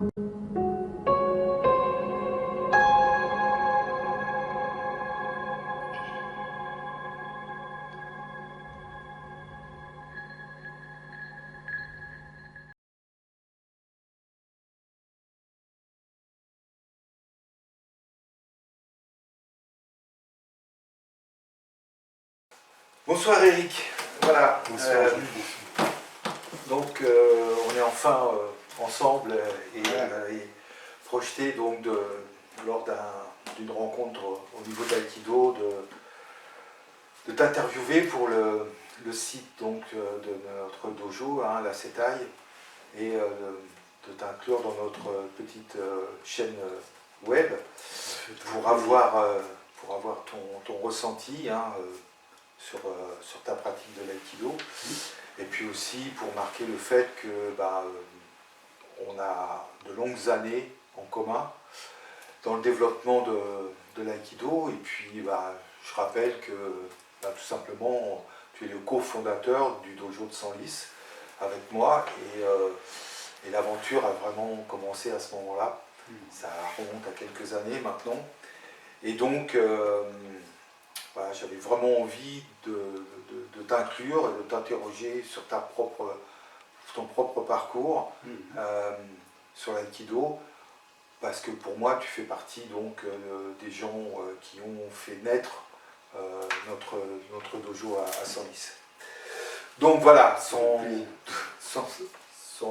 Bonsoir Eric, voilà. Bonsoir. On est enfin ensemble et projeté donc lors d'une rencontre au niveau d'Aikido de t'interviewer pour le site donc, de notre dojo, hein, la Setai, et de t'inclure dans notre petite chaîne web pour avoir ton ressenti, hein, sur ta pratique de l'aïkido, et puis aussi pour marquer le fait que on a de longues années en commun dans le développement de l'aïkido, et puis je rappelle que tout simplement tu es le cofondateur du dojo de Senlis avec moi, et l'aventure a vraiment commencé à ce moment-là. Ça remonte à quelques années maintenant, et donc j'avais vraiment envie de t'inclure et de t'interroger sur ton propre parcours sur l'aïkido, parce que pour moi tu fais partie donc des gens qui ont fait naître notre dojo à Senlis. Donc voilà, sans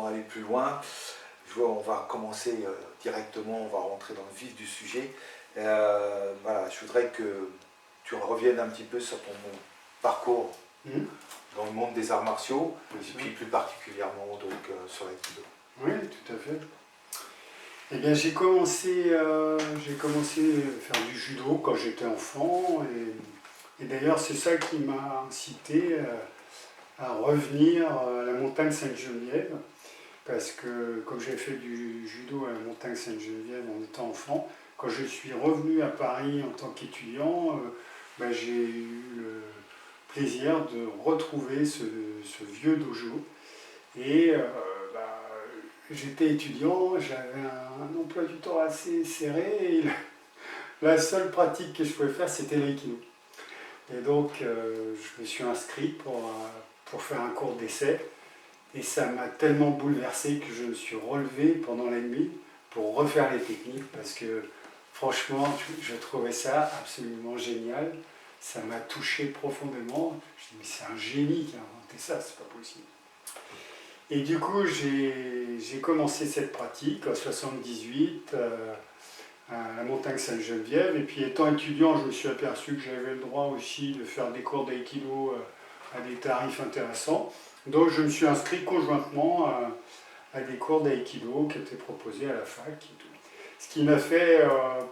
aller plus loin, on va commencer directement, on va rentrer dans le vif du sujet. Je voudrais que tu reviennes un petit peu sur ton parcours dans le monde des arts martiaux, et puis plus particulièrement donc, sur l'aïkido. Oui, tout à fait. Eh bien, j'ai commencé à faire du judo quand j'étais enfant, et d'ailleurs c'est ça qui m'a incité à revenir à la montagne Sainte-Geneviève, parce que comme j'ai fait du judo à la montagne Sainte-Geneviève en étant enfant, quand je suis revenu à Paris en tant qu'étudiant, j'ai eu le plaisir de retrouver ce vieux dojo. Et j'étais étudiant, j'avais un emploi du temps assez serré, et la seule pratique que je pouvais faire, c'était l'aïkido. Et donc je me suis inscrit pour faire un cours d'essai, et ça m'a tellement bouleversé que je me suis relevé pendant la nuit pour refaire les techniques, parce que franchement, je trouvais ça absolument génial. Ça m'a touché profondément. Je me suis dit, mais c'est un génie qui a inventé ça, c'est pas possible. Et du coup, j'ai commencé cette pratique en 78 à la montagne Sainte-Geneviève. Et puis, étant étudiant, je me suis aperçu que j'avais le droit aussi de faire des cours d'aïkido à des tarifs intéressants. Donc, je me suis inscrit conjointement à des cours d'aïkido qui étaient proposés à la fac et tout. Ce qui m'a fait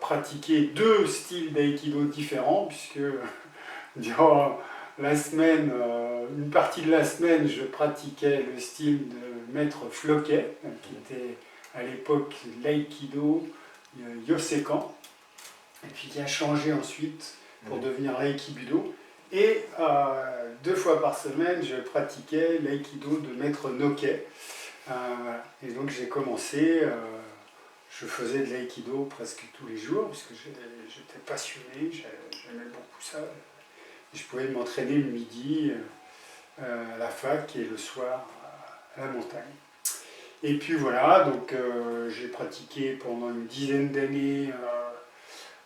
pratiquer deux styles d'aïkido différents, puisque durant la semaine, une partie de la semaine, je pratiquais le style de maître Floquet, qui était à l'époque l'aïkido Yosekan, et puis qui a changé ensuite pour devenir l'aïkibudo. Et 2 fois par semaine, je pratiquais l'aïkido de maître Noquet. Et donc j'ai commencé, je faisais de l'aïkido presque tous les jours, parce que j'étais passionné, j'aimais beaucoup ça. Je pouvais m'entraîner le midi à la fac et le soir à la montagne. Et puis voilà, donc j'ai pratiqué pendant une dizaine d'années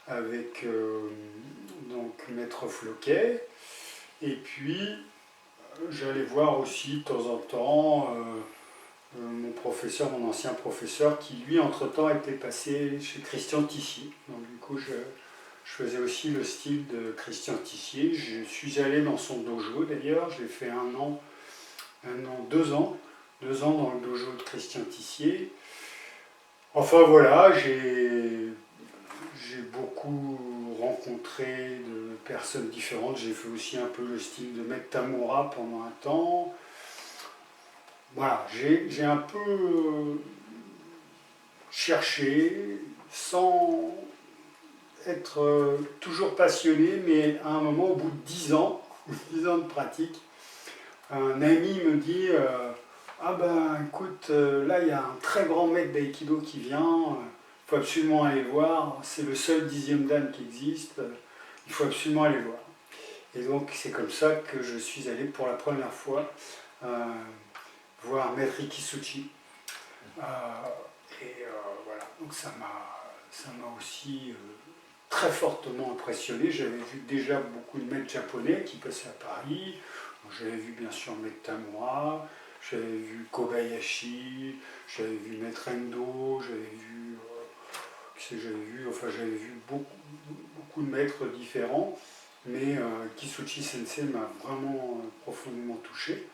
avec donc maître Floquet. Et puis j'allais voir aussi de temps en temps mon professeur, mon ancien professeur, qui lui entre-temps était passé chez Christian Tissier. Donc du coup je faisais aussi le style de Christian Tissier. Je suis allé dans son dojo d'ailleurs, j'ai fait 2 ans dans le dojo de Christian Tissier. Enfin voilà, j'ai beaucoup rencontré de personnes différentes. J'ai fait aussi un peu le style de Maître Tamura pendant un temps. Voilà, j'ai un peu cherché sans être toujours passionné, mais à un moment, au bout de 10 ans, 10 ans de pratique, un ami me dit Ah ben écoute, là il y a un très grand maître d'aïkido qui vient, il faut absolument aller voir, c'est le seul 10e dan qui existe, il faut absolument aller voir. Et donc c'est comme ça que je suis allé pour la première fois euh, voir Maître Ikisuchi. Euh, voilà, donc ça m'a aussi très fortement impressionné. J'avais vu déjà beaucoup de maîtres japonais qui passaient à Paris. J'avais vu bien sûr Maître Tamura, j'avais vu Kobayashi, j'avais vu Maître Endo, j'avais vu beaucoup de maîtres différents. Mais Kisuchi Sensei m'a vraiment profondément touché.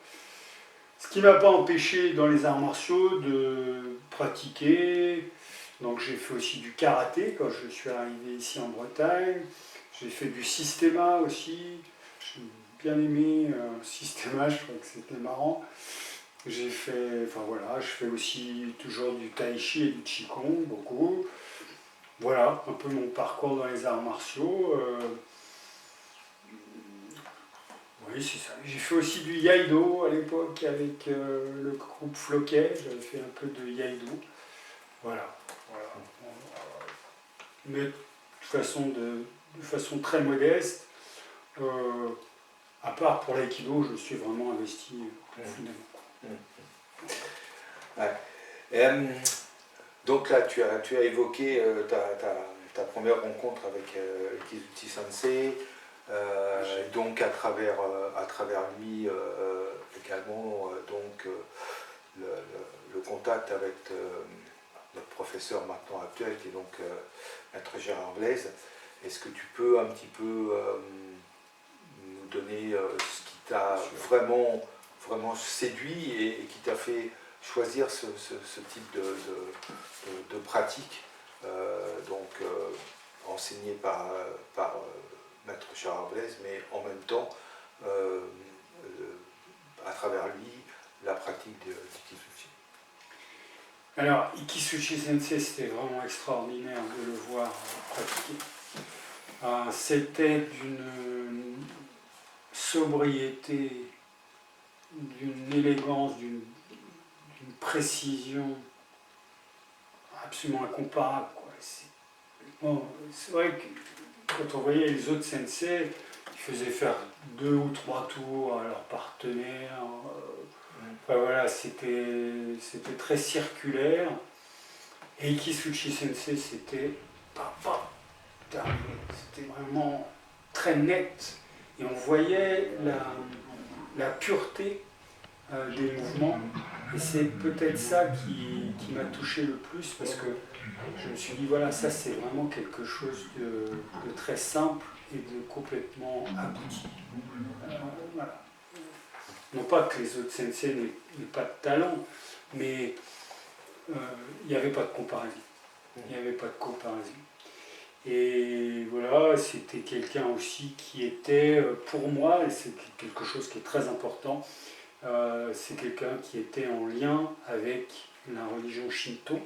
Ce qui ne m'a pas empêché dans les arts martiaux de pratiquer. Donc j'ai fait aussi du karaté quand je suis arrivé ici en Bretagne. J'ai fait du systéma aussi. J'ai bien aimé systéma, je trouvais que c'était marrant. Je fais aussi toujours du tai chi et du qigong, beaucoup. Voilà, un peu mon parcours dans les arts martiaux. Oui, c'est ça. J'ai fait aussi du Yaido à l'époque avec le groupe Floquet. J'avais fait un peu de Yaido. Voilà. Mais de façon très modeste. Euh, à part pour l'aïkido, je suis vraiment investi profondément. Ouais. Et, donc là, tu as évoqué ta première rencontre avec Kisuchi Sensei, donc à travers lui également le contact avec notre professeur maintenant actuel qui est donc Maître Gérard Blaise. Est-ce que tu peux un petit peu nous donner ce qui t'a vraiment séduit et qui t'a fait choisir ce type de pratique, enseigné par Maître Gérard Blaise, mais en même temps, à travers lui, la pratique d'Ikisuchi. Alors, Ikisuchi Sensei, c'était vraiment extraordinaire de le voir pratiquer. C'était d'une sobriété, d'une élégance, d'une précision absolument incomparable. C'est vrai que quand on voyait les autres sensei, ils faisaient faire 2 ou 3 tours à leurs partenaires. Voilà, c'était très circulaire. Et Ikisuchi Sensei, c'était c'était vraiment très net. Et on voyait la pureté des mouvements. Et c'est peut-être ça qui m'a touché le plus, parce que je me suis dit, voilà, ça c'est vraiment quelque chose de très simple et de complètement abouti. Voilà. Non pas que les autres sensei n'aient pas de talent, mais il n'y avait pas de comparaison. Il n'y avait pas de comparaison. Et voilà, c'était quelqu'un aussi qui était, pour moi, et c'est quelque chose qui est très important, c'est quelqu'un qui était en lien avec la religion Shinto,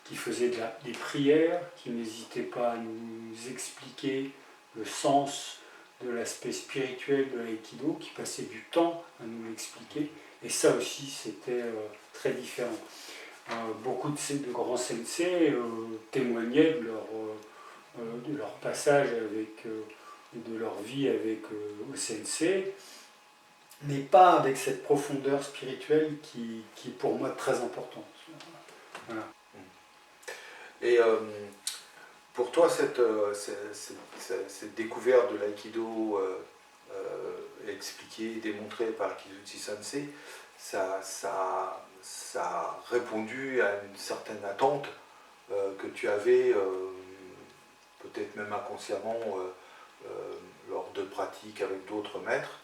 qui faisait des prières, qui n'hésitait pas à nous expliquer le sens de l'aspect spirituel de l'aïkido, qui passait du temps à nous l'expliquer. Et ça aussi, c'était très différent. Beaucoup de grands sensei témoignaient de leur passage de leur vie avec au sensei, mais pas avec cette profondeur spirituelle qui est pour moi très importante. Voilà. Et pour toi, cette découverte de l'aïkido expliquée, démontrée par Kisuchi Sensei, ça a répondu à une certaine attente que tu avais, peut-être même inconsciemment, lors de pratiques avec d'autres maîtres,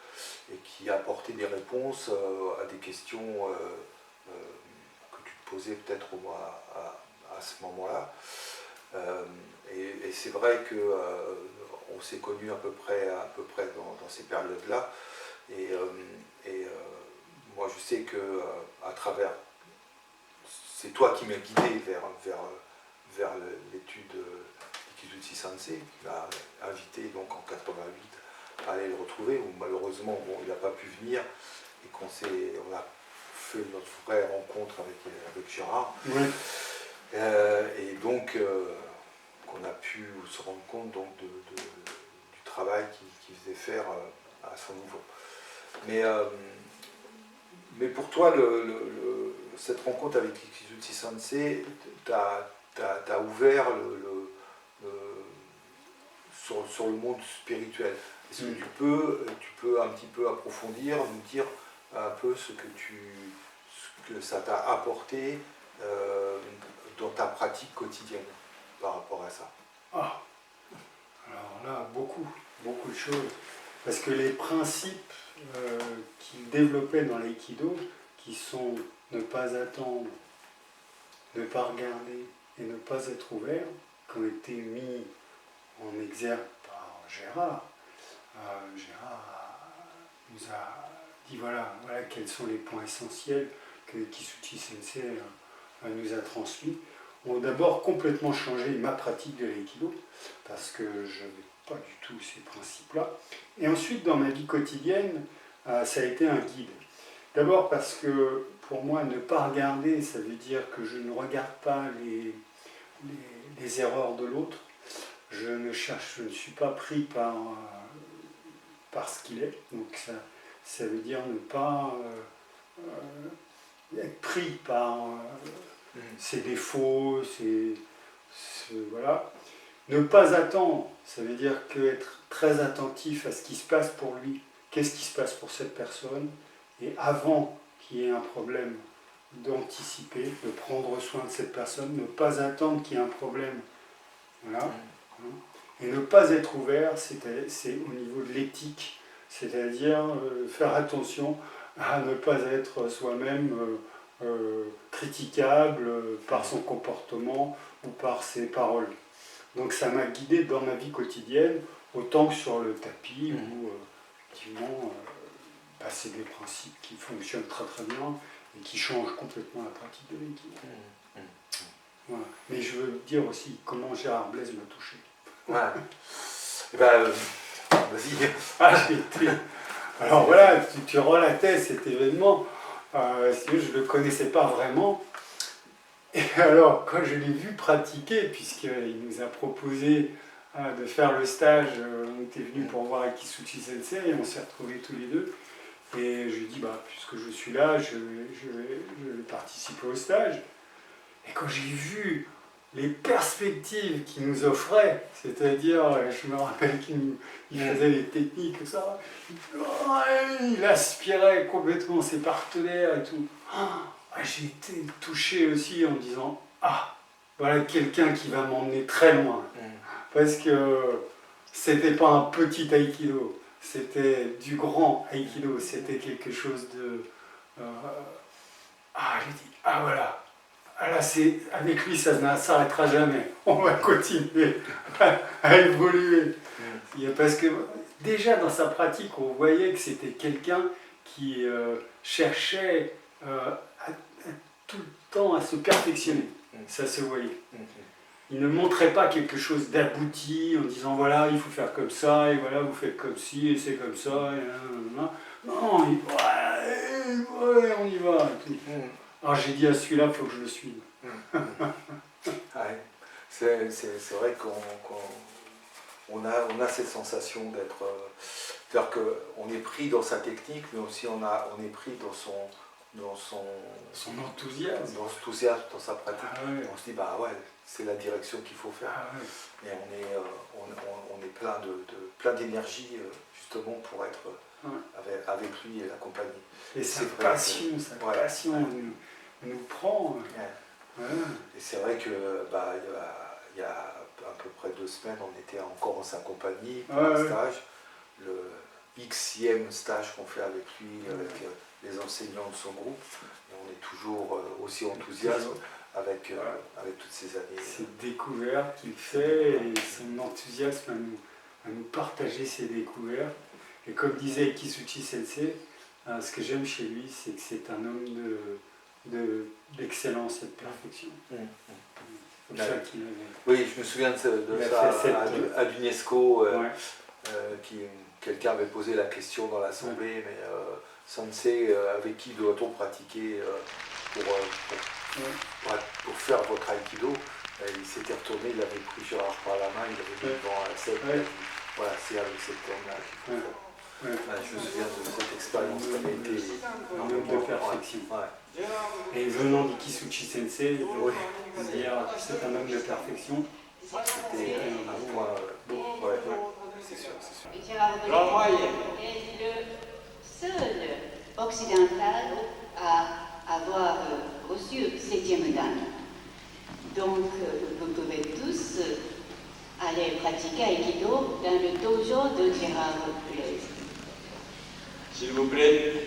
et qui apportait des réponses à des questions que tu te posais peut-être à ce moment-là. Et c'est vrai que on s'est connus à peu près dans ces périodes-là. Et moi, je sais que à travers, c'est toi qui m'as guidé vers l'étude d'Ikisuchi Sensei, qui m'a invité donc en 88 à aller le retrouver, où malheureusement bon, il n'a pas pu venir, et on a fait notre vraie rencontre avec Gérard. Oui. Et donc, qu'on a pu se rendre compte donc, du travail qu'il faisait faire à son niveau. Mais pour toi, cette rencontre avec Ikitsuchi Sensei t'a ouvert sur le monde spirituel. Est-ce que tu peux un petit peu approfondir, nous dire un peu ce que ça t'a apporté dans ta pratique quotidienne par rapport à ça? Ah, alors là, beaucoup de choses. Parce que les principes qu'il développait dans l'aïkido, qui sont ne pas attendre, ne pas regarder et ne pas être ouvert, qui ont été mis en exergue par Gérard. Gérard nous a dit voilà quels sont les points essentiels que Ikitsuchi Sensei nous a transmis, ont d'abord complètement changé ma pratique de l'aïkido, parce que je n'avais pas du tout ces principes-là. Et ensuite, dans ma vie quotidienne, ça a été un guide. D'abord parce que, pour moi, ne pas regarder, ça veut dire que je ne regarde pas les erreurs de l'autre. Je ne suis pas pris par ce qu'il est. Donc ça veut dire ne pas être pris par ses défauts, voilà. Ne pas attendre, ça veut dire être très attentif à ce qui se passe pour lui. Qu'est-ce qui se passe pour cette personne? Et avant qu'il y ait un problème, d'anticiper, de prendre soin de cette personne, ne pas attendre qu'il y ait un problème. Voilà. Et ne pas être ouvert, c'est au niveau de l'éthique, c'est-à-dire faire attention à ne pas être soi-même critiquable par son comportement ou par ses paroles. Donc ça m'a guidé dans ma vie quotidienne, autant que sur le tapis, où effectivement, c'est des principes qui fonctionnent très très bien et qui changent complètement la pratique de l'aïkido. Voilà. Mais je veux dire aussi comment Gérard Blaise m'a touché. Ouais. Vas-y. Alors voilà, tu relatais cet événement, je ne le connaissais pas vraiment. Et alors, quand je l'ai vu pratiquer, puisqu'il nous a proposé de faire le stage, on était venus pour voir Ikitsuchi Sensei et on s'est retrouvés tous les deux. Et je lui ai dit, puisque je suis là, je vais participer au stage. Et quand j'ai vu les perspectives qu'il nous offrait, c'est-à-dire, je me rappelle qu'il faisait des techniques, ça, il aspirait complètement ses partenaires et tout. J'ai été touché aussi en me disant, voilà quelqu'un qui va m'emmener très loin. Parce que c'était pas un petit aïkido, c'était du grand aïkido, c'était quelque chose de... j'ai dit, voilà. Là, avec lui, ça ne s'arrêtera jamais. On va continuer à évoluer. Parce que déjà dans sa pratique, on voyait que c'était quelqu'un qui cherchait tout le temps à se perfectionner. Ça se voyait. Il ne montrait pas quelque chose d'abouti en disant voilà, il faut faire comme ça, et voilà, vous faites comme ci, et c'est comme ça. Non, on y va. Alors j'ai dit à celui-là, il faut que je le suive. Ouais. C'est vrai qu'on a cette sensation d'être... c'est-à-dire qu'on est pris dans sa technique, mais aussi on est pris dans son enthousiasme. Dans sa pratique. On se dit, c'est la direction qu'il faut faire. Et on est plein d'énergie, justement, pour être avec lui et l'accompagner. Et sa passion nous prend. Et c'est vrai que il y a à peu près 2 semaines, on était encore en sa compagnie pour un stage, le Xème stage qu'on fait avec lui, avec les enseignants de son groupe. Et on est toujours aussi enthousiaste avec toutes ces années. Ces découvertes qu'il fait et son enthousiasme à nous partager ses découvertes. Et comme disait Ikitsuchi Sensei, ce que j'aime chez lui, c'est que c'est un homme d'excellence et de perfection. C'est ça qu'il avait. Oui, je me souviens de ça à l'UNESCO, quelqu'un avait posé la question dans l'Assemblée, mais sensei, avec qui doit-on pratiquer pour faire votre Aikido? Il s'était retourné, il avait pris Gérard par la main, il avait mis devant la scène. Voilà, c'est avec cet homme-là qu'il faut faire. Je me souviens de cette expérience qui avait été un homme de perfection. Et venant d'Ikisuchi Sensei, dire c'est un homme de perfection. C'était un point. C'est sûr, c'est sûr. Gérard Delerue est le seul occidental à avoir reçu le 7e dan. Donc, vous pouvez tous aller pratiquer Aikido dans le dojo de Gérard Delerue. S'il vous plaît.